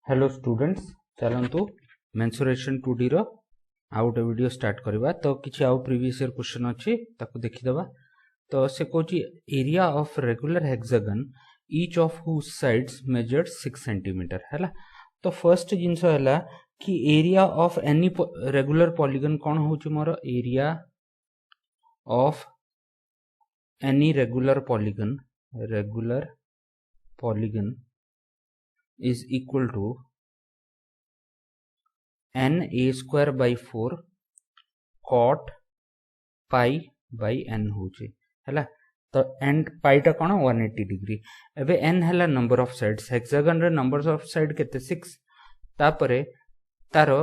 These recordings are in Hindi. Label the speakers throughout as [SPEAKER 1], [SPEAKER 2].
[SPEAKER 1] हेलो स्टूडेंट्स, चलतु मेंसुरेशन 2D रो आउ गोटे वीडियो स्टार्ट करवा। तो किसी आउ प्रीवियस ईयर क्वेश्चन अच्छी ताको देखीदबा। तो से कहूँ area of regular hexagon each of whose sides measured 6 centimetre है। तो फर्स्ट जिनस है कि area of any regular polygon कौन हो मोर area of any regular polygon is equal to n a square by 4 cot pi by n होची हैला। तो n पाई टा कोन 180 डिग्री। एबे n हैला नंबर ऑफ साइड्स, हेक्सागन रे नंबर ऑफ साइड केते 6। तापरे तारो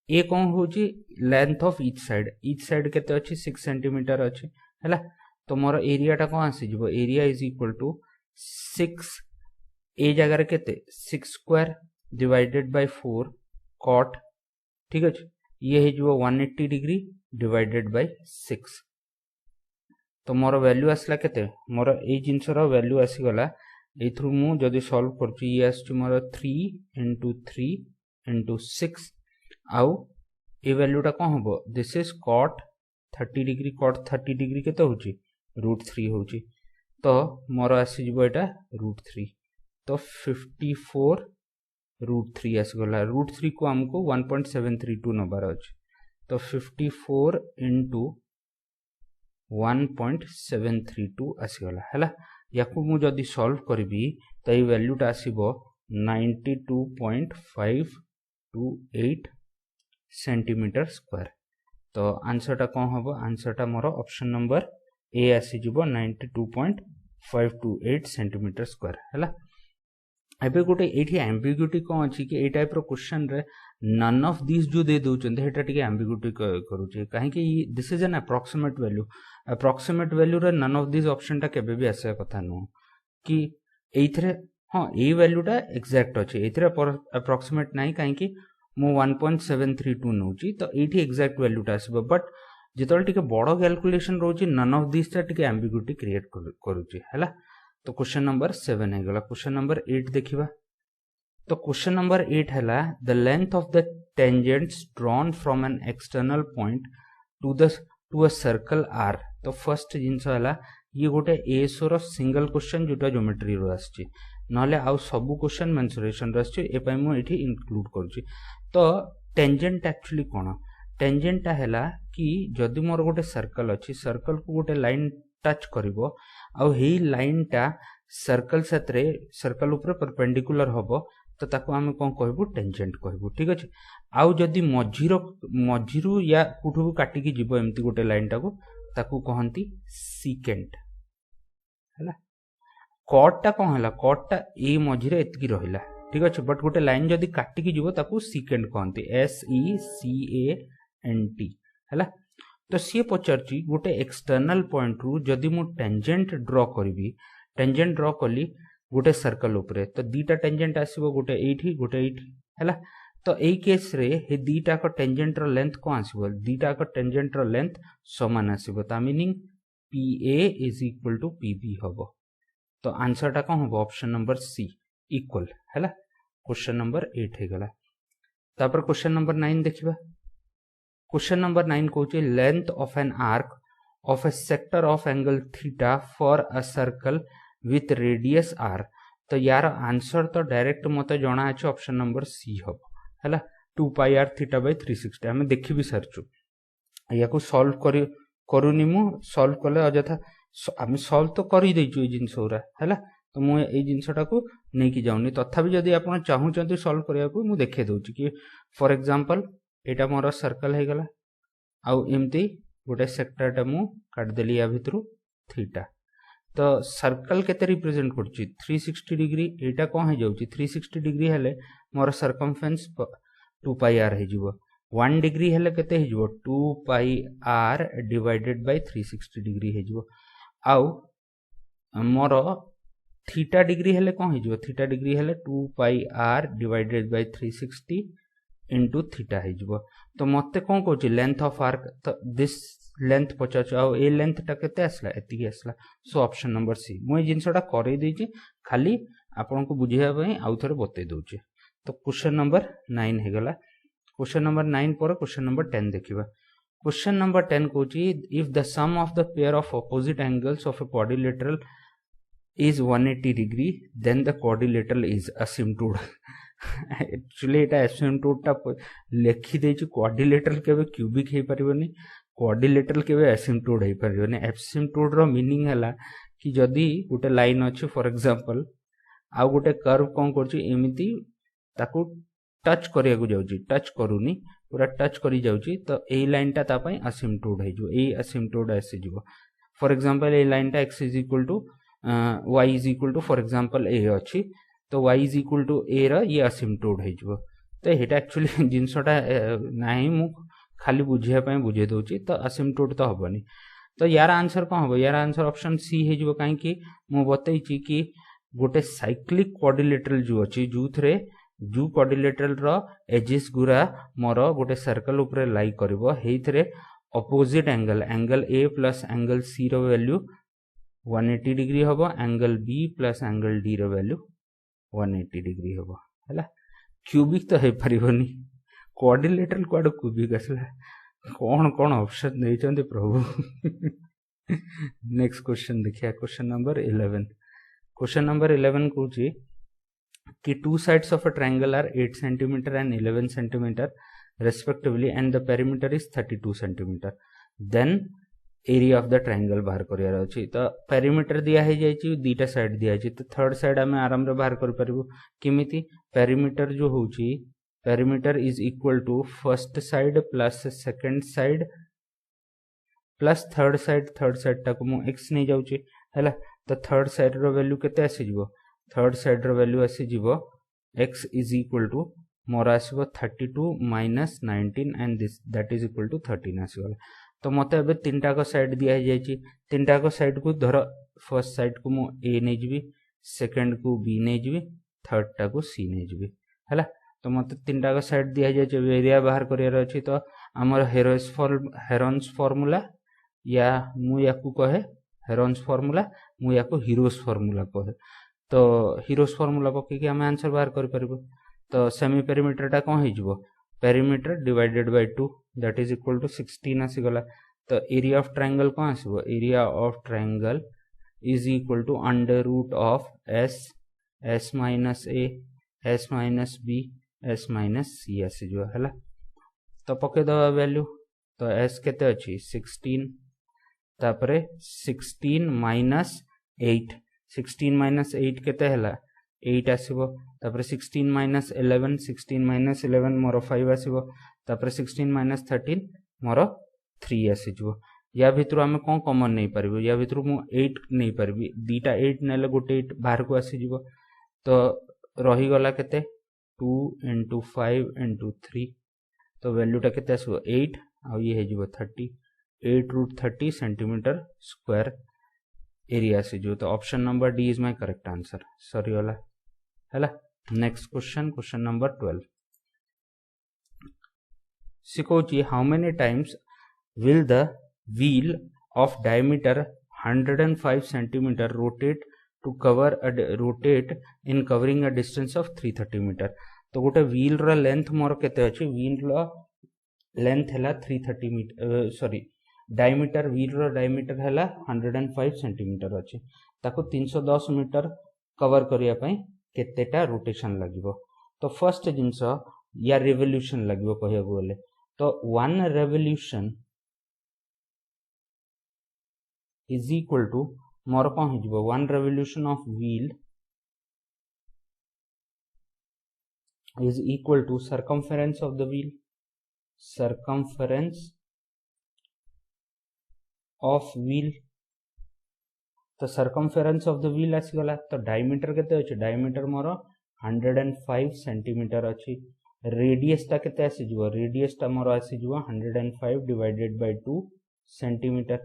[SPEAKER 1] ए कोन होची लेंथ ऑफ ईच साइड केते अछि 6 सेंटीमीटर अछि हैला। तो मोर एरिया टा कोन आसी जिवो, एरिया इज इक्वल टू 6 ए जगह केते 6 स्क्वायर डिवाइडेड बाय 4 कॉट, ठीक अछि। ये हे जो 180 डिग्री डिवाइडेड बाय 6। तो मोर वैल्यू आसला केते, मोर ए जिंस रो वैल्यू आसी गला ए थ्रू मु जदी सॉल्व करछु ये आसी मोर 3 into 3 into 6 आउ ए वैल्यू टा कोन हबो, this is cot 30 degree. cot 30 degree केते होची √3 होची। तो मोर आसी जिवो एटा √3। तो 54 √3 आसगला। √3 को हमको 1.732 नंबर अच्छे। तो 54 into 1.732 आसगला हैला। याकू मु जदी सॉल्व करबी तो ये वैल्यूटा आसीबो 92.528 सेंटीमीटर स्क्वायर। तो आंसरटा कौन हम, आंसरटा मोर ऑप्शन नंबर ए आसी जिवो 92.528 सेंटीमीटर स्क्वायर हैला। एबे गोटे एठी एम्बिग्यूटी कौन अछि कि ए टाइप रो क्वेश्चन रे नन ऑफ दिस जो दे दोचंदे हेटा टिके एम्बिग्यूटी करूचे। काहे कि this is an approximate value रे नन ऑफ दिस ऑप्शन टा केबे भी आसे कथा नो कि एथरे हां ए वैल्यूटा एक्जेक्ट अछि, एथरे अप्रोक्सीमेट नाही। काहे कि मु 1.732 नउची तो एठी एक्जेक्ट वैल्यूटा आसीबो। बट जेतल टिके बडो कैलकुलेशन रोची नन ऑफ दिस टा टिके एम्बिग्यूटी क्रिएट करूची हैला। तो क्वेश्चन नंबर 7 है गला। क्वेश्चन नंबर 8 देखिबा। तो क्वेश्चन नंबर 8 हैला the length of the tangents drawn from an external point to a circle are. तो फर्स्ट जिंस हैला ये गोटे एएसओ रो सिंगल क्वेश्चन जोटा ज्योमेट्री रो आछि, नहले आउ सब क्वेश्चन मेंसुरेशन रो आछि। ए पई मु एठी इंक्लूड करूची। तो टेंजेंट एक्चुअली कोन, टेंजेंट हैला कि जदि मोर गोटे सर्कल अछि, सर्कल को गोटे लाइन टच करिवो आउ हेई लाइन टा सर्कल साथरे सर्कल ऊपर परपेंडिकुलर होबो तो ताको हम कोन कहबो, टेंजेंट कहबो, ठीक अछि। आउ जदि मझिरु या कुठु काटी की जीवो एम्ति गोटे लाइन टाको ताको कहंती सिकेंट हैला। कॉट टा कोन हैला, कॉट टा ए मझिरे एतकी रहिला, ठीक अछि। बट गोटे लाइन जदि काटी की जीवो ताको सिकेंट कहंती, SECANT हैला। तो सी पचारची गोटे एक्सटर्नल पॉइंट रु जदि मु टेंजेंट ड्रॉ करबी, टेंजेंट ड्रॉ कली गोटे सर्कल उपरे तो दीटा टेंजेंट आसीबो, गोटे एठी हैला। तो एई केस रे हे दीटा को टेंजेंट रो लेंथ को आसीबो, दीटा को टेंजेंट रो लेंथ समान आसीबो। ता meaning PA is equal to PB होबो। तो आंसर टा कोन होबो, ऑप्शन नंबर सी इक्वल हैला। क्वेश्चन नंबर 8 हे गला। तापर क्वेश्चन नंबर 9 देखिबा। क्वेश्चन नंबर 9 कहूचे length of an arc of a sector of angle theta for a circle with radius r। तो यार आंसर तो डायरेक्ट मते जणा अछि, ऑप्शन नंबर सी हो हैला। 2 पाई r थीटा बाय 360 हमें देखि भी सरचु। याको सॉल्व करूनी मु, सॉल्व कले अजथा हम सॉल्व तो करि दैछु ए जिंस होरा हैला। तो मु ए जिंसटा को नै कि जाउनी, तथापि जदि आपण चाहू चंती सॉल्व करिया को मु देखे दउची कि for example Etah more circle हे गला आउ एमती गोटे सेक्टर टा मु काट देली या भितरु थीटा। तो सर्कल केते रिप्रेजेंट करछि 360 डिग्री। एटा कोन हे जाउछि 360 डिग्री हेले मोर सर्कमफरेंस 2 पाई r हे जिवो। 1 डिग्री हेले केते हे जिवो 2 pi r divided by 360 degree हे जिवो। आउ मोर थीटा डिग्री हेले कोन हे जिवो, थीटा डिग्री हेले 2 pi r divided by 360 into theta है जिवो। तो मते कोन कहछि लेंथ ऑफ आर्क, तो दिस लेंथ पचाच आ ए लेंथ टा केते आसला, एति आसला। So option number c. मु ए जिंसटा करै दैछि, खाली आपन को बुझिया पई आउ थरे बतै दउछि। तो क्वेश्चन नंबर 9 हे गला। क्वेश्चन नंबर 9 पर क्वेश्चन नंबर 10 देखिबा। क्वेश्चन नंबर 10 कोची if the sum of the pair of opposite angles of a quadrilateral is 180 degree then the quadrilateral is asymptote actually एटा asymptote टा लिखि देछि quadrilateral केबे क्यूबिक हे परिबनी quadrilateral केबे asymptote हे परिबनी asymptote रो मीनिंग हला कि जदी गुटे लाइन अछि for example uh Gute curve कोन करछि एमिति ताकू टच करिया को जाउछि टच करूनी पूरा टच करी जाउछि तो ए लाइन टा ता पई asymptote हे जो ए asymptote आसी जिवो फॉर एग्जांपल ए लाइन टा x is equal to y is equal to for example a अछि तो y is equal to a रा ये asymptote हे जिवो तो हेटा एक्चुअली जिंसटा नाही मु खाली बुझिया पय बुझे दोछि तो asymptote तो हबनी तो यार आंसर कोन हबो यार आंसर ऑप्शन सी हे जिवो काहे कि मु बतै छी कि गोटे साइक्लिक क्वाड्रिलेटरल जो अछि जुथरे जू क्वाड्रिलेटरल रो एजेस गुरा मोर गोटे सर्कल ऊपर लाई करबो हेइथरे opposite angle angle a plus angle c रो वैल्यू 180 डिग्री होबो angle b plus angle d रो वैल्यू 180 डिग्री होबो हला क्यूबिक तो हे परिबनी क्वाड्रिलेटरल क्वाड क्यूबिक असला कोन कोन ऑप्शन नै चंदे प्रभु नेक्स्ट क्वेश्चन देखिया क्वेश्चन नंबर 11 क्वेश्चन नंबर 11 कोची कि two sides of a triangle are 8 centimetre and 11 centimetre respectively and the perimeter is 32 centimetre then area of the triangle बाहर करियार अछि तो पेरीमीटर दिया हे जायछि दीटा साइड दिया अछि तो थर्ड साइड हमें आराम रे बाहर कर परबो किमिति पेरीमीटर जो होछि perimeter is equal to first side plus second side plus third side टाको मु x नै जाउछि हला तो थर्ड साइड रो वैल्यू केते आसी जिवो थर्ड साइड रो वैल्यू आसी जिवो x इज इक्वल टू मोर आसीबो 32 minus 19 and this that is equal to 13 आसी गला तो मते अब तीनटा को साइड दिया जायछि तीनटा को साइड को धर फर्स्ट साइड को मु a नै जिवि सेकंड को b नै जिवि थर्ड टा को c नै जिवि हला तो मते तीनटा को साइड दिया जायछि एरिया बाहर करियार अछि तो हमर हेरोन्स फार्मूला या मु याकू कहे हेरोन्स फार्मूला मु याकू हीरोस फार्मूला कहे तो हीरोस फार्मूला पके कि हम आंसर बाहर कर परबो तो सेमी पेरीमीटर टा कोन हे जिवो perimeter divided by 2 that is equal to 16 आसी गला तो एरिया ऑफ ट्रायंगल कोन आसीबो area of triangle is equal to under root of s minus a s minus b s minus c आसी जो हला तो पके दवा वैल्यू तो s केते अछि 16 तापरे 16 माइनस 8 केते हला 8 आसीबो तापरे 16 माइनस 11 मोर 5 आसीबो तापरे 16 माइनस 13 मोर 3 आसी जो या भितर हम कोन कॉमन नै परबो या भितर मु 8 नै परबी दीटा 8 नेले गोटे 8 बाहर को आसी जिवो तो रही गला केते 2 into 5 into 3 तो वैल्यू टा केते आसो 8 आ ये हे जिवो 30 8√30 सेंटीमीटर स्क्वायर एरिया से जो तो option number D is my correct answer sorry वाला हैला नेक्स्ट क्वेश्चन नंबर 12 सिकोची how many times will the wheel of diameter 105 centimetre rotate in covering a distance of 330 metre तो गोटे व्हील रो लेंथ मोर केते अछि व्हील रो लेंथ हला 330 मीटर सॉरी डायमीटर व्हील रो डायमीटर हला 105 सेंटीमीटर अछि ताको 310 मीटर कवर करिया पई केतेटा रोटेशन लागिवो तो फर्स्ट जिंस या रिवोल्यूशन लागिवो कहया बोले तो 1 रिवोल्यूशन इज इक्वल टू मोर कोन हो जिवो 1 revolution of wheel is equal to circumference of the wheel तो circumference of the wheel आसी गला तो डायमीटर केते अछि डायमीटर मोर 105 सेंटीमीटर अछि रेडियस ता केते आसी जिवो रेडियस ता मोर आसी जिवो 105 डिवाइडेड बाय 2 सेंटीमीटर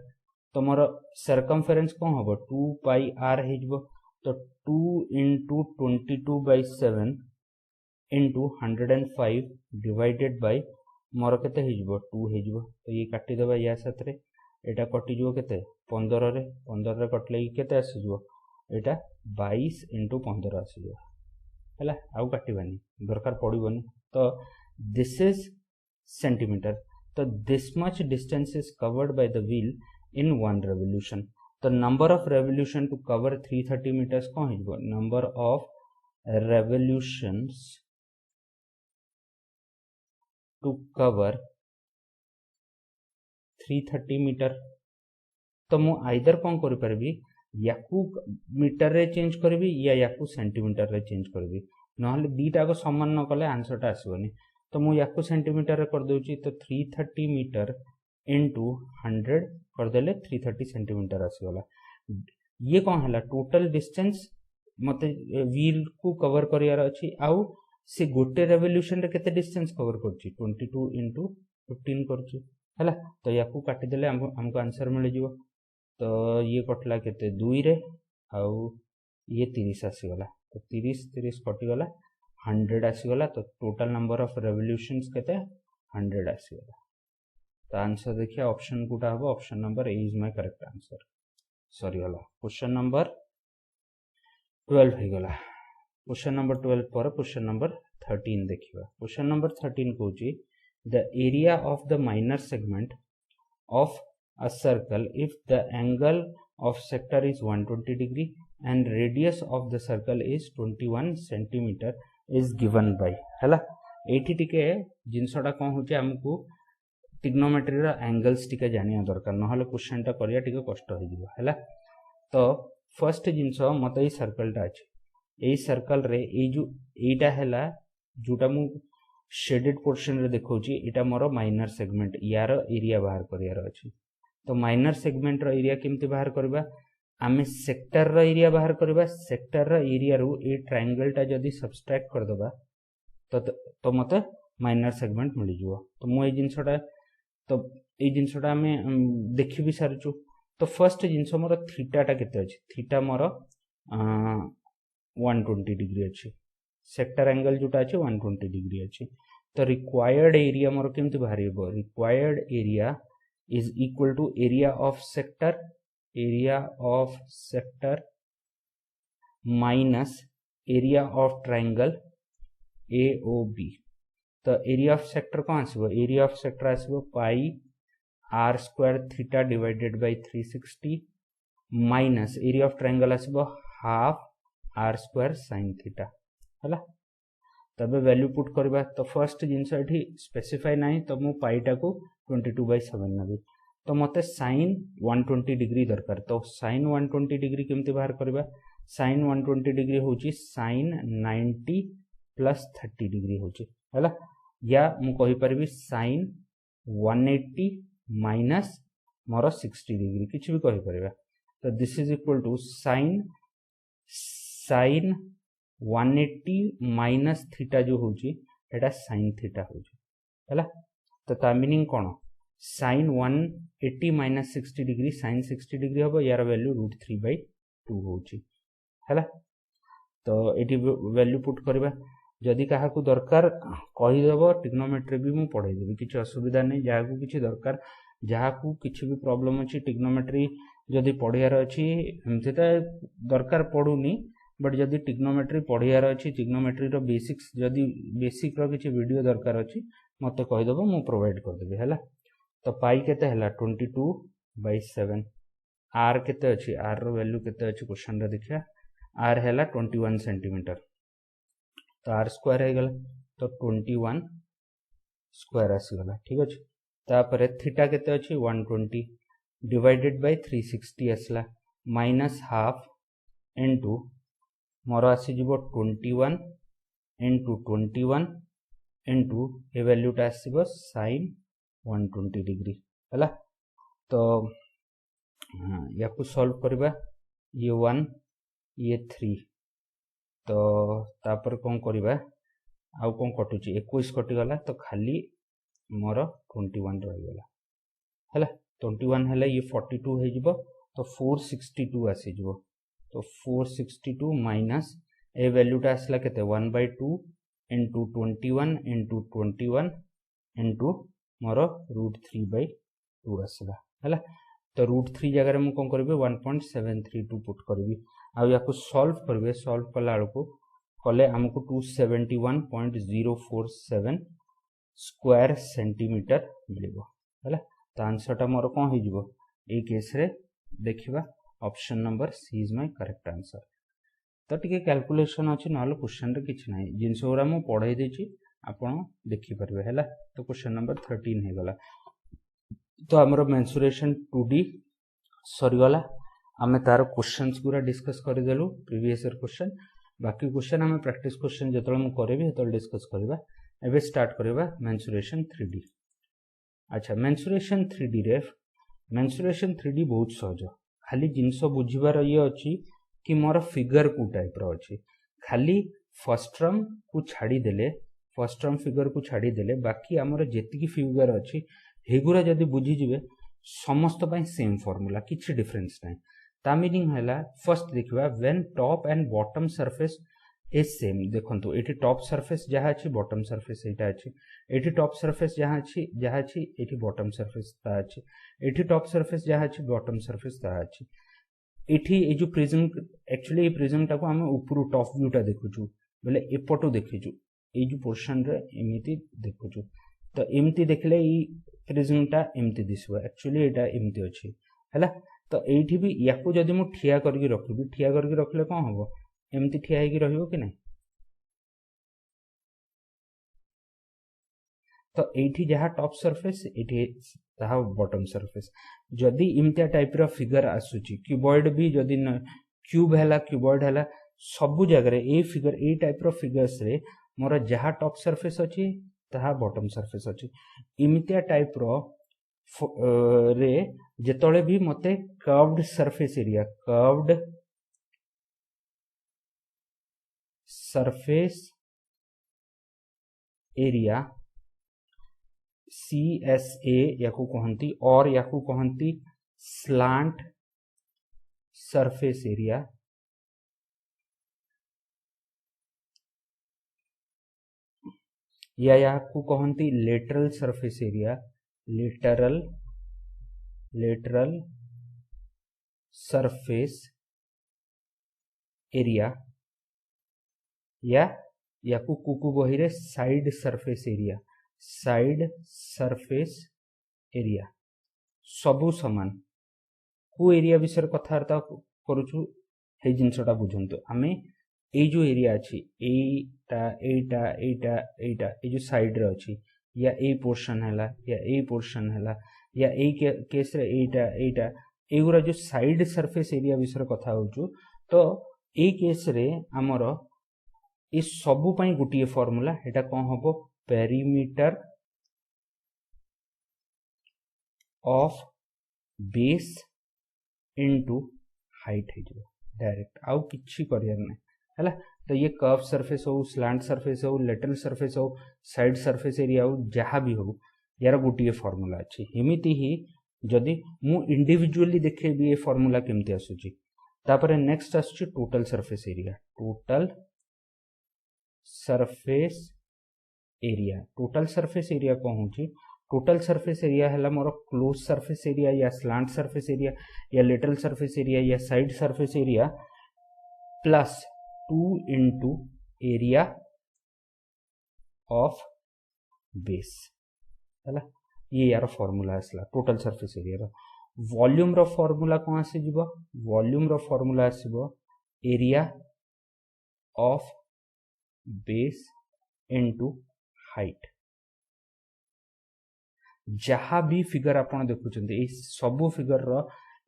[SPEAKER 1] तो मोर circumference कोन होबो 2 पाई r हे जिवो तो 2 into 22/7 into 105 divided by मोर केते हे जिवो 2 हे जिवो तो ये काटी देबा या साथ रे एटा कटि जिवो केते 15 रे कटले केते आसी जिवो एटा 22 into 15 आसी जिवो है आउ काटवानी दरकार पड़ोनी तो दिस इज सेंटीमीटर तो this much distance is covered by the wheel in one revolution तो number of revolution to cover 330 metres कौन हो number of revolutions to cover 330 metre तो मु आइदर कौन करि परबी याकू मीटर रे चेंज करबी या याकू सेंटीमीटर रे चेंज करबी नहले दीटा को समान न कले आंसर टा आसबनी तो मु याकू सेंटीमीटर रे कर दोची तो 330 मीटर इनटू 100 कर देले 330 सेंटीमीटर आसीगला ये कौन हला टोटल डिस्टेंस मते व्हील को कवर करियार अछि आउ से गोटे रेवोल्यूशन रे केते डिस्टेंस कवर करछि 22 इनटू 15 करछि हला तो याकू काटी देले हमको आंसर मिल जिवो तो ये कटला केते 2 रे आउ ये 30 आसीगला तो 30 30 कटिगला 100 आसीगला तो टोटल नंबर ऑफ रेवोल्यूशंस केते 100 आसीगला तो आंसर देखिए ऑप्शन कोटा हो option number A is my correct answer sorry वाला क्वेश्चन नंबर 12 हो गला क्वेश्चन नंबर 12 पर क्वेश्चन नंबर 13 देखिबा question number 13 कहूची the area of the minor segment of a circle if the angle of sector is 120 degree and radius of the circle is 21 centimeter is given by हैला एठी टिके जिनसटा कोन होचे हमकु ट्रिग्नोमेट्री रा एंगल्स टिके जानिया दरकार नहले क्वेश्चन टा करिया टिके कष्ट हो जिवो हैला तो फर्स्ट जिनस मते ई सर्कल टा अछि एई सर्कल रे ए जो एटा हैला जोटा मु शेडेड पोर्शन रे देखौची एटा मोर माइनर सेगमेंट यार एरिया बाहर करियार अछि तो माइनर सेगमेंट रो एरिया केमती बाहर करबा आमे सेक्टर रो एरिया बाहर करबा सेक्टर रो एरिया रु ए ट्रायंगल टा जदी सब्सट्रैक्ट कर दबा तो मते माइनर सेगमेंट मिल जिवो तो मु ए जिंसटा आमे देखि भी सारचु तो फर्स्ट जिंस मोर थीटा टा केते अछि थीटा मोर 120 डिग्री अछि सेक्टर एंगल जोटा अछि 120 डिग्री अछि तो रिक्वायर्ड एरिया मोर केमति बाहरिबो required area is equal to area of sector minus area of triangle AOB तो एरिया ऑफ सेक्टर कौन आसीबो एरिया ऑफ सेक्टर आसीबो pi r square theta divided by 360 minus area of triangle आसीबो half r square sin theta हला तबे वैल्यू पुट करबा तो फर्स्ट जिंस एठी स्पेसिफाई नाही तो मु पाईटा को 22/7 नबी तो मते sin 120 डिग्री दरकार तो sin 120 डिग्री केमती बाहर करबा sin 120 डिग्री होची sin 90 प्लस 30 डिग्री होची हला या मु कहि परबी sin 180 माइनस मोर 60 डिग्री किछ भी कहि परबा तो this is equal to sin 180 minus theta जो होची एटा sin थीटा होची हला तो ता मीनिंग कोन sin 180 minus 60 degree sin 60 degree होबो यार वैल्यू √3/2 होची हला तो एटी वैल्यू पुट करबा जदि काहा को दरकार कहि देबो ट्रिग्नोमेट्री भी मु पढाई देबी किछ असुविधा नै जाहा को किछ दरकार जाहा को किछ भी प्रॉब्लम अछि ट्रिग्नोमेट्री जदि पढियार अछि हमसेटा दरकार पडुनी बट जदि ट्रिग्नोमेट्री पढियार अछि ट्रिग्नोमेट्री रो बेसिक्स जदि बेसिक रो किछ वीडियो दरकार अछि मते कहि देबो मु प्रोवाइड कर देबी हला तो पाई केते हला 22/7 r केते अछि r रो वैल्यू केते अछि क्वेश्चन रे देखिया r हला 21 सेंटीमीटर तो r स्क्वायर हे गला तो 21 स्क्वायर आसी गला ठीक अछि तापरे थीटा केते अछि 120 डिवाइडेड बाय 360 असला माइनस हाफ इनटू मोर आसी जीवो 21 इनटू 21 इनटू ए वैल्यू टा आसीबो sin 120 डिग्री हला तो या को सॉल्व करबा ये 1 ये 3 तो तापर कोन करबा आउ कोन कटुची 21 कटि गला तो खाली मोर 21 रहि गला हला 21 हला ये 42 हे जिवो तो 462 आसी जिवो तो 462 माइनस ए वैल्यू टा आसला केते 1/2 इनटू 21 इनटू 21 इनटू मोर √3/2 आसला हला तो √3 जगह रे मु कोन करबे 1.732 पुट करबी आ या को सॉल्व करबे सॉल्व कला को कले आमको 271.047 स्क्वायर सेंटीमीटर मिलिबो हैला। तो आंसरटा मोर कौन हो ये केस रे देखिबा option number C is my correct answer. तो टिके कैलकुलेशन अच्छी ना क्वेश्चन रे किछि नाही जिनस गुरा मु पढ़ाई देछि आपण देखि परबे हैला। तो क्वेश्चन नंबर 13 हे गला। तो हमरो मेंसुरेशन 2D सरीगला आमे तार क्वेश्चंस गुरा डिस्कस कर देलु प्रीवियस ईयर क्वेश्चन। बाकी क्वेश्चन आमे प्रैक्टिस क्वेश्चन जतल मु करबी हेतल डिस्कस करबा। एबे स्टार्ट करबा मेंसुरेशन 3D। अच्छा मेंसुरेशन 3D रे मेंसुरेशन 3D बहुत सहज खाली जिनस बुझिबार ये अछि कि मोर फिगर को टाइप रो अछि खाली फर्स्ट टर्म को छाड़ी देले फर्स्ट टर्म फिगर को छाड़ी देले बाकी हमर जेतिकी फिगर अछि हेगुरा जदी बुझी जिवे समस्त पई सेम फार्मूला किछि डिफरेंस नै। ता मीनिंग हैला फर्स्ट देखिबा when top and bottom surface is same. देखंतु एठी टॉप सरफेस जहा अछि बॉटम सरफेस एटा अछि एठी टॉप सरफेस जहा अछि एठी बॉटम सरफेस ता अछि एठी टॉप सरफेस जहा अछि बॉटम सरफेस ता अछि एठी ए जो प्रिज्म एक्चुअली ए प्रिज्म टा को हम ऊपर टॉप व्यू टा देखुछु बोले एपटो देखिछु ए जो पोर्शन रे एमिति देखुछु। तो एमिति देखले ई प्रिज्म टा एमिति दिसबो एक्चुअली एटा एमिति अछि हैला। तो एठी भी याकू जदी मु ठिया करके रखबी ठिया करके रखले कोन हबो एमिति ठिया हेकी रहिबो कि नै। तो एठी जहा टॉप सरफेस एठी ताहा बॉटम सरफेस जदी इमतिया टाइप रो फिगर आसुची क्यूबॉइड भी जदी न क्यूब हैला क्यूबॉइड हैला सबु जगह रे ए फिगर ए टाइप रो फिगर्स रे मोर जहा टॉप सरफेस अछि ताहा बॉटम सरफेस अछि इमतिया टाइप रो रे जेतळे भी मते कर्व्ड सरफेस एरिया CSA याकू कहंती और याकू कहंती स्लांट सरफेस एरिया या याकू कहंती lateral surface area lateral surface area या याकू कुकू बही रे साइड सरफेस एरिया सबु समान को एरिया विषय कथार्ता करूछु हे जिनसटा बुझंतु आमे ए जो एरिया अछि एटा जो साइड रे अछि या ए पोर्शन हैला या ए केस रे एटा एगुरा जो साइड सरफेस एरिया विषय कथा होछु। तो ए केस रे हमर ए सबु पई गुटिए फार्मूला एटा कोन हबो perimeter of base into height है जो डायरेक्ट आउ किछि करियर नै हैला। तो ये कर्व सरफेस हो स्लांट सरफेस हो लेटरल सरफेस हो साइड सरफेस एरिया हो जहा भी हो यार गुटिए फार्मूला अछि हेमिति ही जदी मु इंडिविजुअली देखे भी ये फार्मूला केमति आसुची। तापरे नेक्स्ट आसुची total surface area total surface area कोन होची टोटल सरफेस एरिया हैला मोर क्लोज सरफेस एरिया या स्लांट सरफेस एरिया या लेटरल सरफेस एरिया या side surface area plus 2 into area of base हैला। ये यार फार्मूला आसला टोटल सरफेस एरिया रो वॉल्यूम रो फार्मूला कोन आसी जिवो वॉल्यूम रो फार्मूला आसीबो area of base into height. जहा भी फिगर आपण देखुचंती ए सबु फिगर रो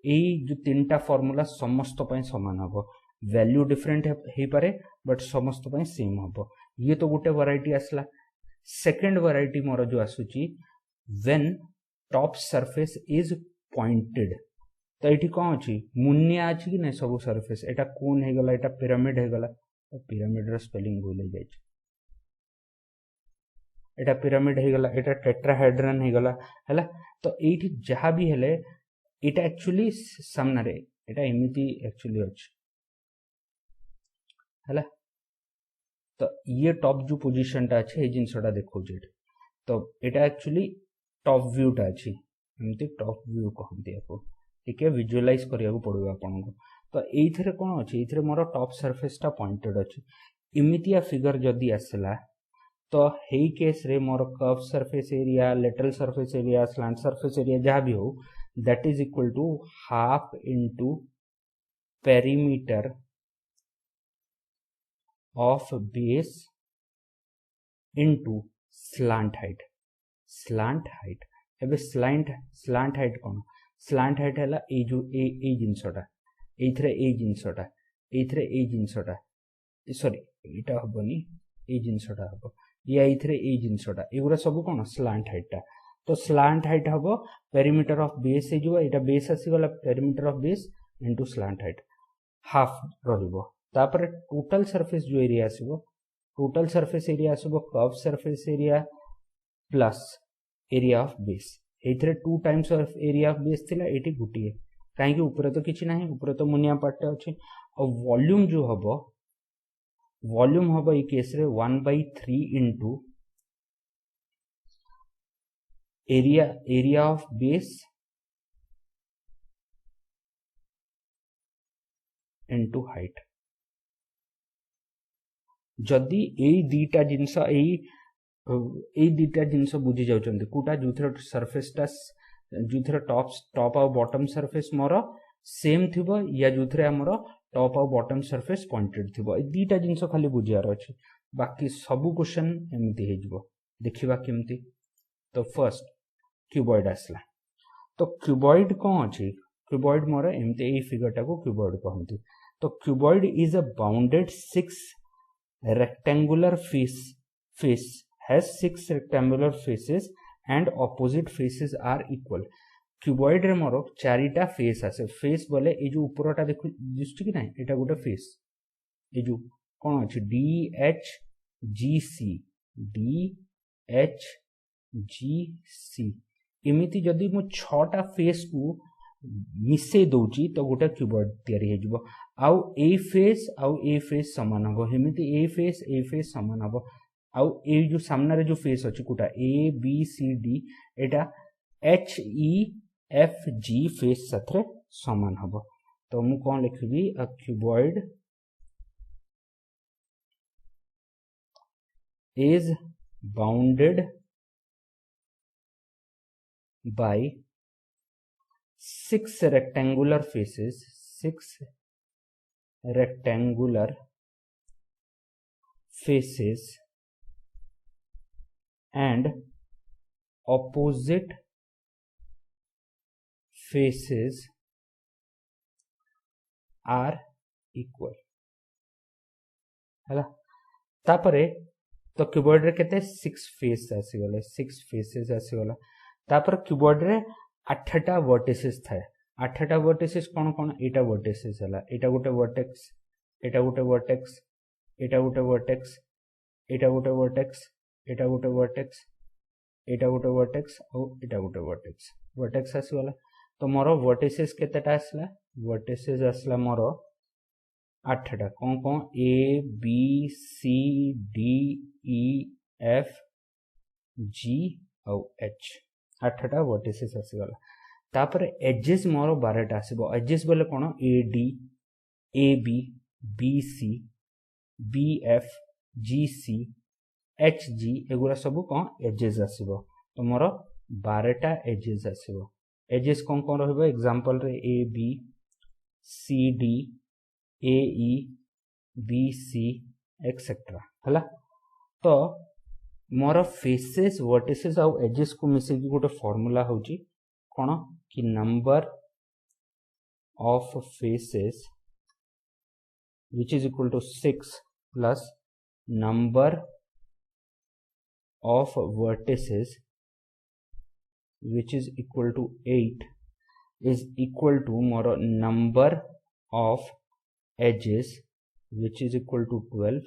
[SPEAKER 1] ए जो तीनटा फार्मूला समस्त पय समान हबो वैल्यू डिफरेंट हे पारे बट समस्त पय सेम हबो। ये तो गोटे वैरायटी आसला। सेकंड वैरायटी मोर जो आसुची when top surface is pointed. तो एठी कोन अछि मुनिया अछि कि नै सबु सरफेस एटा कोन हे गला एटा पिरामिड हे गला पिरामिड रो स्पेलिंग भूल हे जाय एटा पिरामिड हे गला एटा टेट्राहेड्रन हे गला हैला। तो एठी जहा भी हेले एटा एक्चुअली सामना रे एटा एमिति एक्चुअली अछि हैला। तो ये टॉप जो पोजीशन टा अछि ए जिनसटा देखौ जे तो एटा एक्चुअली टॉप व्यू टा अछि एमिति टॉप व्यू कहंती आपो टिके विजुअलाइज करिया को पड़ो आपन को। तो एइथरे कोन अछि एइथरे मोर टॉप सरफेस टा पॉइंटेड अछि इमितिया फिगर जदि आसला तो हेई केस रे मोर curve surface area lateral surface area slant surface area जहाँ भी हो that is equal to half into perimeter of base into slant height एबे स्लांट हाइट कौन स्लांट हाइट है ए जिनसटा ए जिनसटा सॉरी एटा हबनी ए जिनसटा हबो या ए जिनसटा एगुरा सब कौन स्लांट हाइटा तो स्लांट हाइट हबो पेरीमीटर ऑफ बेस हे जो एटा बेस आसी गला perimeter of base into slant height half रहिबो तापर टोटल सरफेस जो एरिया आसीबो टोटल सरफेस एरिया आसीबो curve surface area plus area of base एथरे 2 times of area of base थिला एटी गुटिए काहे कि ऊपर तो किछि नाही ऊपर तो मुनिया पार्ट अछि और वॉल्यूम जो हबो ए केस रे 1/3 into area of base into height जदि एई दीटा जिंस एई दीटा जिंस बुझी जाउचंदी कोटा जुथर सरफेस टा जुथर टॉप और बॉटम सरफेस मोर सेम थिबो या जुथरे हमर टॉप और बॉटम सरफेस पॉइंटेड थिबो ए दीटा जिंस खाली बुझियार अछि बाकी सब क्वेश्चन एमती हे जिवो देखिबा केमती तो फर्स्ट क्यूबॉइड आसला तो क्यूबॉइड कोन अछि क्यूबॉइड मोर एमती ए फिगर टा को क्यूबॉइड कहंती तो cuboid is a bounded 6 rectangular face has 6 rectangular faces and opposite faces are equal cuboid रे मोर चारिटा फेस आसे फेस बोले ए जो ऊपरटा देखु दिसछि कि नै एटा गोटे फेस ए जो कोन अछि डी एच जी एमिति जदि मो 6टा फेस को मिसे दउची तो गोटे क्यूबॉइड तयारी हे जिवो आउ ए फेस समान हबो हेमिति ए फेस समान हबो आउ ए जो सामना रे जो फेस अछि कोटा ए बी सी डी एटा H E F G face साथरे समान हबो तो मु कोन लिखबी a cuboid is bounded by 6 rectangular faces and opposite faces are equal है तापरे तो क्यूबॉइड रे केते 6 फेस आसी गले 6 फेसेस आसी गला तापर क्यूबॉइड रे 8टा वर्टिसेस थाए 8टा वर्टिसेस कोन कोन एटा वर्टिसेस हला एटा गोटे वर्टेक्स एटा गोटे वर्टेक्स एटा गोटे वर्टेक्स एटा गोटे वर्टेक्स एटा गोटे वर्टेक्स एटा गोटे वर्टेक्स और एटा गोटे वर्टेक्स आसी गला तो मोर वर्टिसेस केतेटा आसला वर्टिसेस आसला मोर 8टा कौन कौन A B C D E F G और एच 8टा वर्टिसेस आसीगला तापर एजेस मोर 12टा आसीबो एजेस बोले कोन A D A B B C B F G C H G एगुरा सब कोन एजेस आसीबो तो मोर 12टा एजेस आसीबो एजेस कोन कोन रहबो एग्जांपल रे A B C D A E B C etcetera हला तो मोर फेसेस वर्टिसेस आउ एजेस को मिसे की गोटे फार्मूला होची कोन कि number of faces which is equal to 6 plus number of vertices which is equal to 8 is equal to मोर number of edges which is equal to 12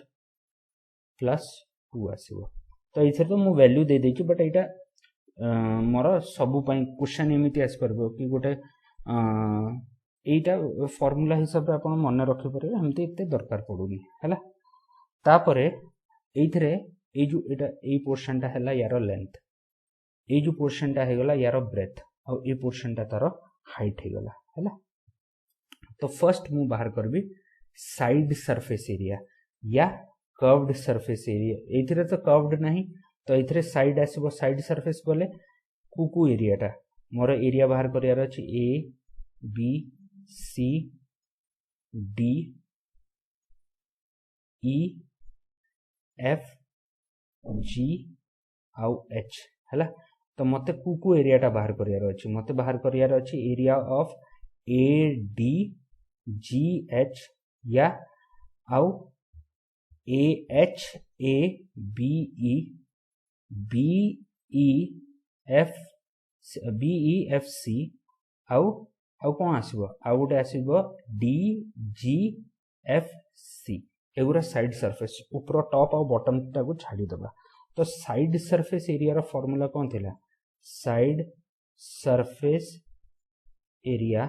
[SPEAKER 1] plus 2 आसीबो तो इथे तो मु वैल्यू दे देछि बट एटा मोर सबु पई क्वेश्चन एमिति आस परबो कि गोटे एटा फार्मूला हिसाब रे आपण मन रखि परबे हमते इते दरकार पडुनी हैला तापरे एथरे ए जो एटा ए पोर्शन टा हैला यार लेंथ ए जो पोर्शन टा हे गला यार ब्रेथ और ए पोर्शन टा तार हाइट हे गला हैला तो फर्स्ट मु बाहर करबी साइड सरफेस एरिया या कर्व्ड सरफेस एरिया एथिरे तो कर्व्ड नहीं तो एथिरे साइड आसीबो साइड सरफेस बोले कुकु एरियाटा मोर एरिया बाहर करियार अछि A B C D E F G आउ एच हैला तो मते कुकु एरियाटा बाहर करियार अछि मते बाहर करियार अछि area of A D G H या आउ A H A B E F C आउ कौन आसीबो आउ गोटे आसीबो डी जी एफ सी एगुरा साइड सरफेस ऊपर टॉप और बॉटम टाको छाड़ी दबा तो साइड सरफेस एरिया रो फार्मूला कौन थिला साइड सरफेस एरिया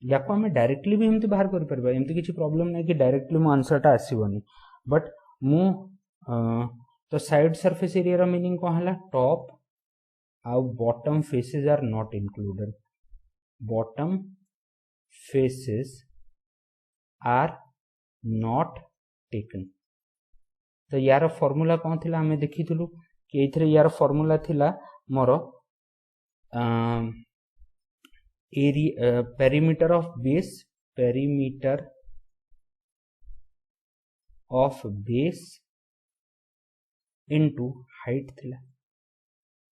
[SPEAKER 1] या को हमें डायरेक्टली भी एमती बाहर कर परबा एमती किछि प्रॉब्लम नै कि डायरेक्टली मो आंसर टा आसीबोनी बट मु तो साइड सरफेस एरिया रो मीनिंग को हला टॉप आउ bottom faces are not included bottom faces are not taken तो यार फार्मूला कौन थिला हमें देखिथिलु कि एथरे यार फार्मूला थिला more area perimeter of base into height थिला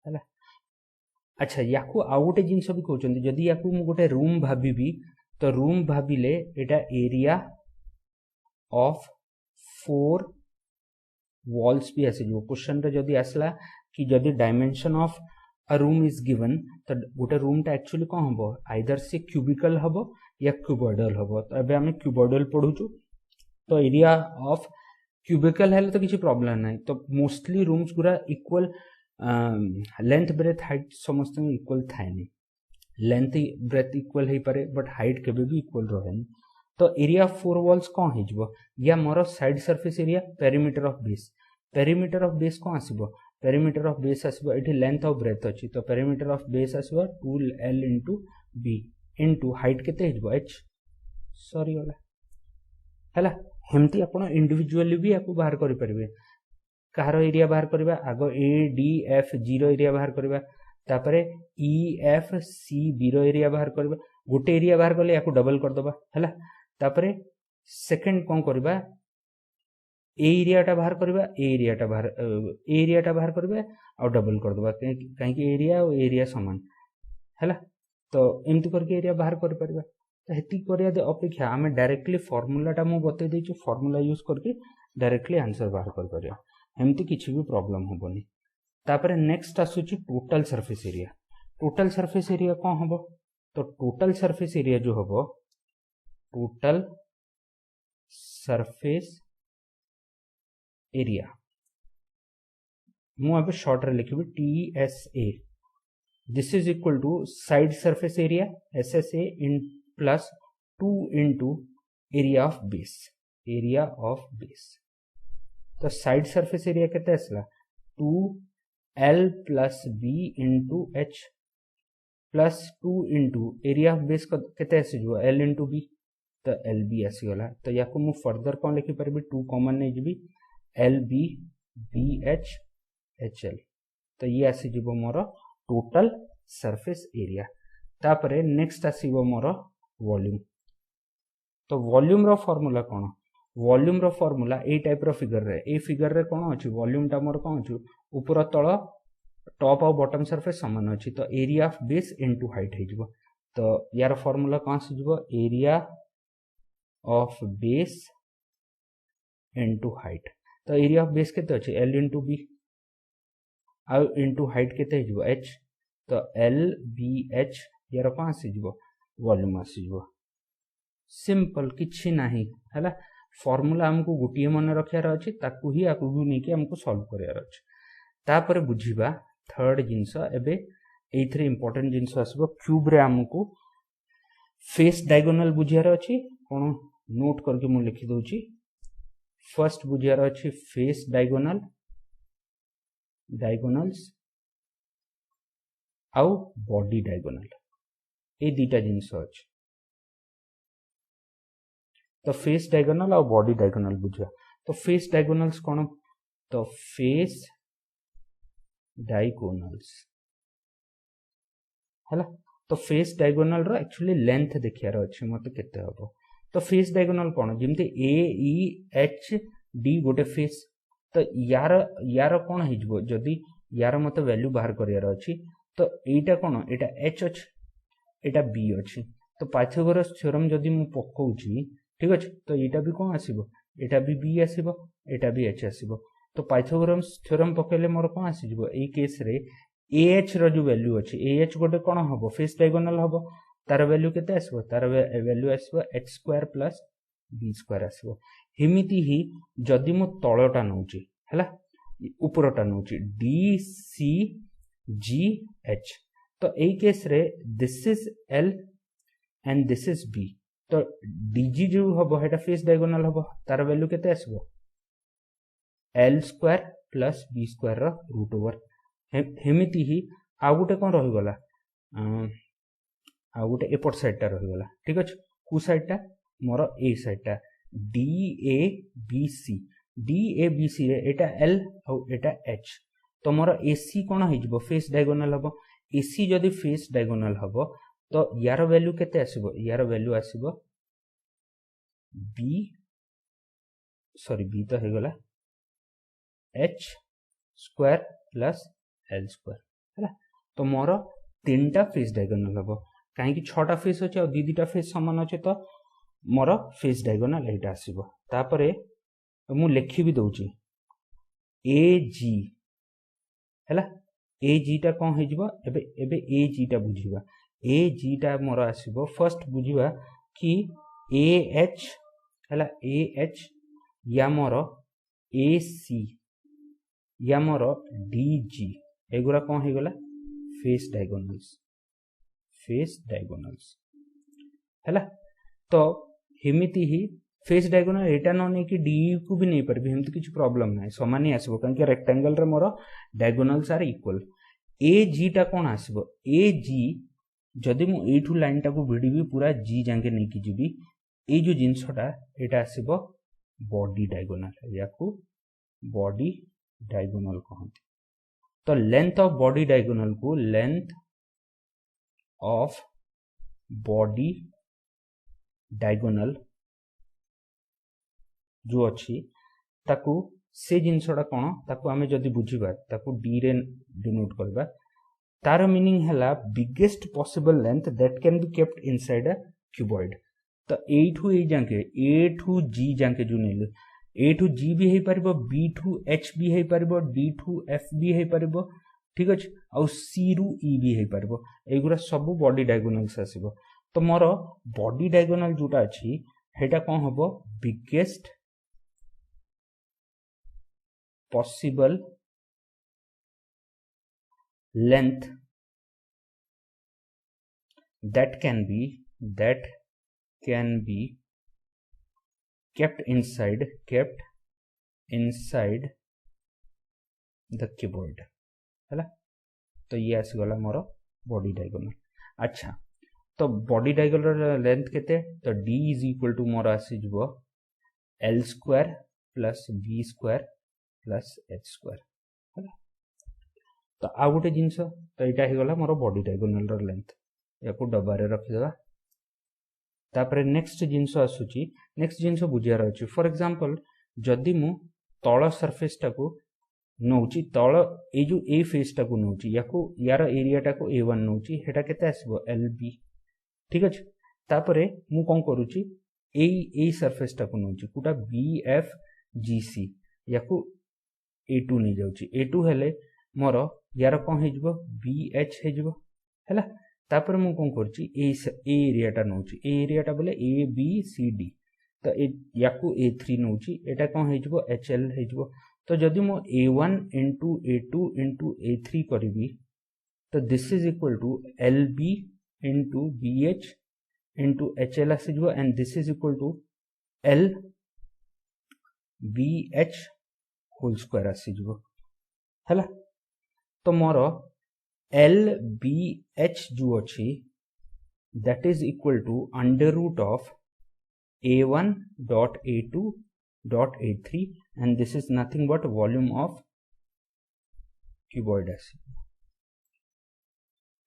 [SPEAKER 1] हैला अच्छा याकू आउ गोटे जिनस भी कहउचंदी जदी याकू मु गोटे रूम भाबीबी तो room भाबिले Etah area of 4 walls भी आसे जो क्वेश्चन रे जदी आसला कि जदी dimension of a room is given तो गोटे रूम टा एक्चुअली कौन हबो आइदर से क्यूबिकल हबो या क्यूबॉइडल हबो तो एबे हमें क्यूबॉइडल पढुचु तो एरिया ऑफ क्यूबिकल है तो किसी प्रॉब्लम नहीं तो मोस्टली रूम्स गुरा इक्वल लेंथ ब्रेथ हाइट समस्त में इक्वल थाए नहीं लेंथ ब्रेथ इक्वल हो पारे बट हाइट केबे भी इक्वल रहे तो एरिया ऑफ 4 वॉल्स कौन हो या मोर side surface area perimeter of base कौन आसीबो पेरीमीटर ऑफ बेस आसीबो एठी लेंथ ऑफ ब्रेथ अछि तो पेरीमीटर ऑफ बेस आसीबो 2l into b into height केते हिजबो h सॉरी होला हैला हेमती आपण इंडिविजुअली भी याकू बाहर करि परिबे कार एरिया बाहर करबा आगो A D F zero area बाहर करबा तापरे ई एफ सी बीरो एरिया बाहर करबा गोटे एरिया बाहर करले याकू डबल कर दबा हैला तापरे सेकंड कोन करबा ए एरियाटा बाहर करबा ए एरियाटा बाहर करबा और डबल कर दबा काहे कि एरिया और एरिया समान हैला तो एमती करके एरिया बाहर कर परबा तो हेती करिया दे अपेक्षा हमें डायरेक्टली फार्मूलाटा मु बते देछु फार्मूला यूज करके डायरेक्टली आंसर बाहर कर परिया एमती किछि भी प्रॉब्लम होबनी तापरे नेक्स्ट आसुची टोटल सरफेस एरिया कौन हबो तो टोटल सरफेस एरिया जो हबो टोटल सरफेस एरिया मु अब शॉर्ट रे लिखबी TSA this is equal to side surface area SSA in plus 2 into area of base तो साइड सरफेस एरिया केते आसला 2l plus b into h plus 2 into area of base केते आसी जो l इनटू b तो lb आसी गला तो याको मु फर्दर कोन लिखि परबी 2 कॉमन नै जिबी lb bh hl तो ये आसी जिवो मोर टोटल सरफेस एरिया तापरे नेक्स्ट आसीबो मोर वॉल्यूम तो वॉल्यूम रो फार्मूला कोन वॉल्यूम रो फार्मूला ए टाइप रो फिगर रे कोन अछि वॉल्यूम टा मोर कोन अछि ऊपर तळ टॉप और बॉटम सरफेस समान अछि तो area of base into height हे जिवो तो यार फार्मूला कोन से जिवो area of base into height तो एरिया ऑफ बेस केते अछि l इनटू b आ इनटू हाइट केते हे जिवो h तो l b h यार कोन से जिवो वॉल्यूम आसी जिवो सिंपल किछि नाही हैला फार्मूला हमको गोटिए मन रखियार अछि ताकू ही आकू भी नेकी हमको सॉल्व करियार अछि तापर बुझिबा थर्ड जिंस एबे एथरे इंपोर्टेंट जिंस आसबो क्यूब रे हमको फेस डायगोनल बुझियार अछि कोन नोट करके मु लिखि दोछि फर्स्ट बुझियार अछि फेस डायगोनल्स आउ बॉडी डायगोनल ए दीटा जिंस अछि तो फेस डायगोनल और बॉडी डायगोनल बुझिया तो फेस डायगोनल्स कौन तो फेस डायगोनल्स है तो फेस डायगोनल रो एक्चुअली लेंथ देखियार अच्छे मत केते हबो तो फेस डायगोनल कौन जमती ए ई एच डी गोटे फेस तो यार यार कौन हो जदि यार मत वैल्यू बाहर करियार अछि तो एटा कौन एटा एच अछि एटा बी अछि तो पाइथागोरस थ्योरम जदि मु पकाउछि ठीक अछि तो एटा भी कौन आसीबो एटा भी बी आसीबो एटा भी एच आसीबो तो पाइथागोरस थ्योरम पकेले मोर कौन आसीबो ए केस रे ए एच रो जो वैल्यू अछि ए एच गोटे कौन हबो फेस डायगोनल हबो तार वैल्यू केते आसीबो तार वैल्यू आसीबो h square plus b square आसीबो हिमिति ही जदि मु तळटा नउछि हैला ऊपरटा नउछि d c g h तो ए केस रे this is l and this is b तो dg जो हबो हेटा फेस डायगोनल हबो तार वैल्यू केते आसीबो l square plus b square रो रूट ओवर हेमिति ही आ गुटे कोन रहि गला आ गुटे एपट साइड टा रहि गला ठीक अछि कु साइड टा मोर ए साइड टा d a b c रे एटा l और एटा h तो मोर ac कोन हो जिवो फेस डायगोनल हबो ac जदि फेस डायगोनल हबो तो यार वैल्यू केते आसीबो यार वैल्यू आसीबो b तो हे गला h square plus l square हैला तो मोर तीनटा फेस डायगोनल हबो काहे कि छटा फेस अछि और दीटा फेस समान अछि तो मोर फेस डायगोनल एटा आसीबो तापरे मु लिखि भी दउची ए जी हैला ए जी टा कोन हे जिवो एबे ए जी टा बुझिबा ए जी टा मोर आसीबो फर्स्ट बुझिबा कि ए एच हैला ए एच या मोर ए सी या मोर डी जी एगुरा कोन हे गला फेस डायगोनल्स हैला तो हिमिति ही फेस डायगोनल एटा न नै कि डी को भी नहीं परबे हम तो किछ प्रॉब्लम नै समान ही आसीबो कारण कि रेक्टेंगल रे मोर डायगोनल्स आर इक्वल ए जी टा कोन आसीबो ए जी जदि मु एठू लाइन टा को भिडिबी पूरा जी जांगे नै कि जिबी ए जो जिंसटा एटा आसीबो बॉडी डायगोनल याकू बॉडी डायगोनल कहंती तो लेंथ ऑफ बॉडी डायगोनल को लेंथ ऑफ बॉडी डायगोनल जो अच्छी ताकू से जिनसटा कोन ताकू आमे जदि बुझिबा ताकू डी रे डिनोट करबा तार मीनिंग हैला biggest possible length that can be kept inside a cuboid तो ए ठू ए जांके ए ठू जी जांके जो नेले ए ठू जी भी हे परबो बी ठू एच भी हे परबो डी ठू एफ भी हे परबो ठीक अछि आ सी रु ई भी हे परबो एगुरा सब बॉडी डायगोनल्स आसीबो तो मोर बॉडी डायगोनल जोटा अछि हेटा कोन हबो biggest possible length that can be kept inside the cuboid हैला तो ये आसी गला मोर बॉडी डायगोनल अच्छा तो बॉडी डायगोनल लेंथ केते तो d इज इक्वल टू मोर आसी जबो l square plus b square plus h square हैला तो आ गोटे जिंस तो एटा हे गला मोर बॉडी डायगोनल रो लेंथ याको डब्बा रे रखि देबा तापरे नेक्स्ट जिंस आसुची नेक्स्ट जिंस बुझियार अछि फॉर एग्जांपल जदि मु तळ सरफेस टाको नउची तळ ए जो ए फेस टाको नउची याको यार एरिया टाको a1 नउची हेटा केते आसीबो lb ठीक अछि तापरे मु कोन करूची ए सरफेस टाको नउची कुटा bfgc याको a2 नै जाउची a2 हेले मोर यार कोन हे जबो bh हे जबो हैला तापर मु कोन करची ए एरिया टा नउची ए एरिया टा बोले a b c d तो याको a3 नउची एटा कोन हे जबो hl हे जबो तो जदि मो a1 into a2 into a3 करबी तो this is equal to lb into bh into hl आसी जबो and this is equal to l bh whole square आसी जबो हैला तो मोर lbh जो अछि that is equal to under root of a1 dot a2 0.83 and this is nothing but volume of cuboid आसीबो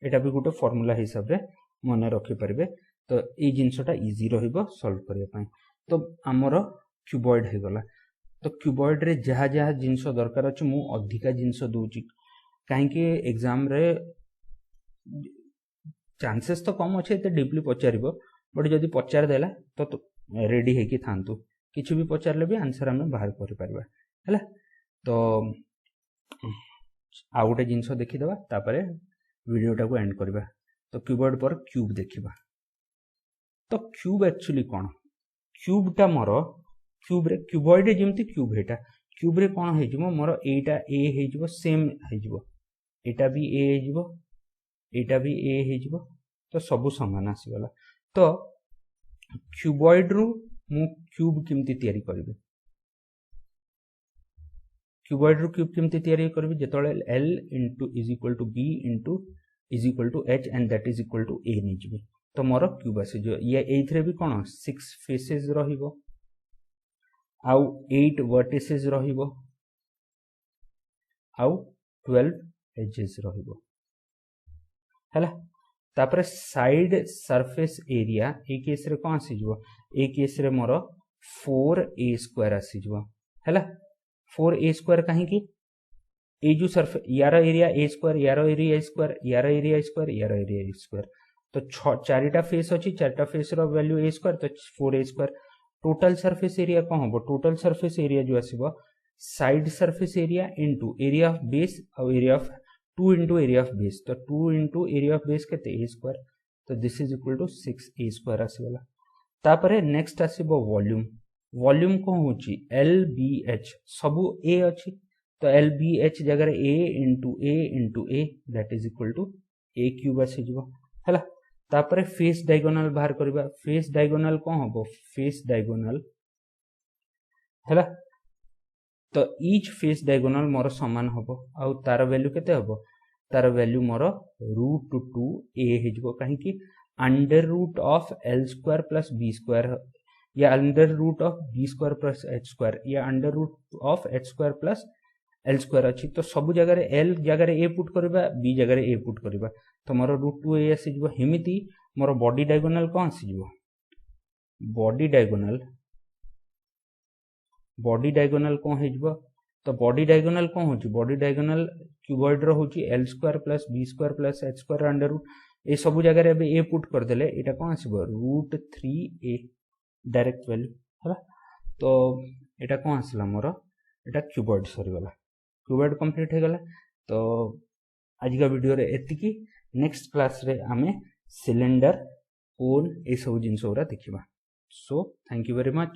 [SPEAKER 1] एटा भी गोटे फार्मूला हिसाब रे मन रखि परिबे तो ए जिंसटा इजी रहिबो सॉल्व करिया पई तो हमर क्यूबॉइड हे गला तो क्यूबॉइड रे जहा जहा जिंस दरकार अछि मु अधिका जिंस दोउची काहे कि एग्जाम रे चांसेस तो कम अछि एते डीपली पचारिबो बट जदी पचार देला तो रेडी हे कि थांतु किछि भी पचारले भी आंसर हम बाहर करि परबा हला तो आ गोटे जिंस देखि देबा तापरे वीडियोटा को एंड करबा तो क्यूबॉइड पर क्यूब देखिबा तो क्यूब एक्चुअली कोन क्यूब टा मोर क्यूब रे क्यूबॉइड जेमती क्यूब हेटा क्यूब रे कोन हे जिवो मोर एटा ए हे जिवो सेम हे जिवो एटा भी ए हे जिवो एटा भी ए हे जिवो तो सब समान आसी गला तो क्यूबॉइड रु मु क्यूब केमती तयारी करबे क्यूबॉइड रु क्यूब केमती तयारी करबे जेतोले l is equal to b is equal to h and that is equal to a नि जिवि तो मोर क्यूब आसी जो ये एथरे भी कोन 6 फेसेस रहिबो आउ 8 वर्टिसेस रहिबो आउ 12 एजेस रहिबो हला तापर side surface area A case रे कोन आसी जो ए केस रे मोर 4a² आसी जो हला 4a² काहे कि ए जो सरफेस यार एरिया a² यार एरिया a² यार एरिया a² यार एरिया a² तो चारिटा फेस अछि चारिटा फेस रो वैल्यू a² तो 4a² टोटल सरफेस एरिया कोन होबो टोटल सरफेस एरिया जो आसीबो side surface area into area of base और area of 2 into area of base तो 2 इनटू एरिया ऑफ बेस केते a² तो this is equal to 6a² आसीगला तापरे नेक्स्ट आसीबो वॉल्यूम वॉल्यूम को होची lbh सबु a अछि तो lbh जगह a into a that is equal to a cube आसी जिवो हला तापरे फेस डायगोनल बाहर करबा फेस डायगोनल को होबो फेस डायगोनल हला तो ईच फेस डायगोनल मोर समान होबो आ तार वैल्यू केते होबो तार वैल्यू मोर √2a हेजबो काहे कि under root of l² + b² या under root of b² + h² या under root of h² + l² अछि तो सब जगह रे l जगह रे a पुट करबा b जगह रे a पुट करबा तो मोर √2a आसी जिवो हेमिति मोर बॉडी डायगोनल कोन आसी जिवो बॉडी डायगोनल कोन हे जिवो तो बॉडी डायगोनल कोन होची बॉडी डायगोनल क्यूबॉइड रो होची l² + b² + h² under root ए सब जगह रे a पुट कर देले एटा कोन आसीबो √3a डायरेक्ट वैल्यू हला तो एटा कोन आसला मोर एटा क्यूबॉइड सरी गला क्यूबॉइड कंप्लीट हे गला तो आज का वीडियो रे एतिकी नेक्स्ट क्लास रे आमे सिलेंडर कोन ए सब जिंस ओरा देखिबा so thank you very much.